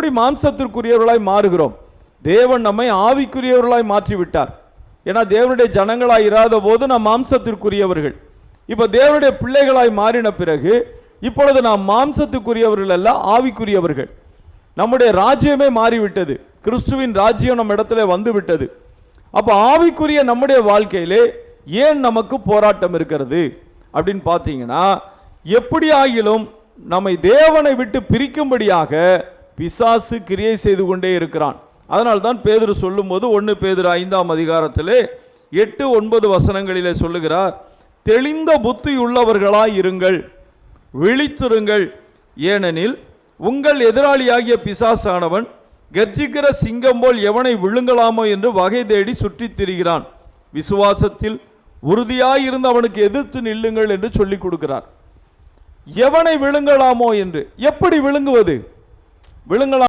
எப்படி மாம்சத்திற்குரியவர்களாய் மாறுகிறோம்? தேவன் நம்மை ஆவிக்குரியவர்களாய் மாற்றிவிட்டார். ஏன்னா தேவனுடைய ஜனங்களாய் இராத போது நாம் மாம்சத்திற்குரியவர்கள். இப்போ தேவனுடைய பிள்ளைகளாய் மாறின பிறகு இப்பொழுது நாம் மாம்சத்துக்குரியவர்கள் அல்ல, ஆவிக்குரியவர்கள். நம்முடைய ராஜ்யமே மாறிவிட்டது. கிறிஸ்துவின் ராஜ்யம் நம்ம இடத்துல வந்து விட்டது. அப்போ ஆவிக்குரிய நம்முடைய வாழ்க்கையிலே ஏன் நமக்கு போராட்டம் இருக்கிறது அப்படின்னு பார்த்தீங்கன்னா, எப்படி ஆகிலும் நம்மை தேவனை விட்டு பிரிக்கும்படியாக பிசாசு கிரியை செய்து கொண்டே இருக்கிறான். அதனால்தான் பேதுரு சொல்லும்போது 1 பேதுரு 5ஆம் அதிகாரத்திலே 8-9 வசனங்களிலே சொல்லுகிறார், தெளிந்த புத்தி உள்ளவர்களாய் இருங்கள், விழித்திருங்கள், ஏனெனில் உங்கள் எதிராளியாகிய பிசாசானவன் கர்ஜிக்கிற சிங்கம் போல் எவனை விழுங்கலாமோ என்று வகை தேடி சுற்றித் திரிகிறான். விசுவாசத்தில் உறுதியாயிருந்து அவனுக்கு எதிர்த்து நில்லுங்கள் என்று சொல்லிக் கொடுக்கிறார். எவனை விழுங்கலாமோ என்று. எப்படி விழுங்குவது? விழுங்கலாம்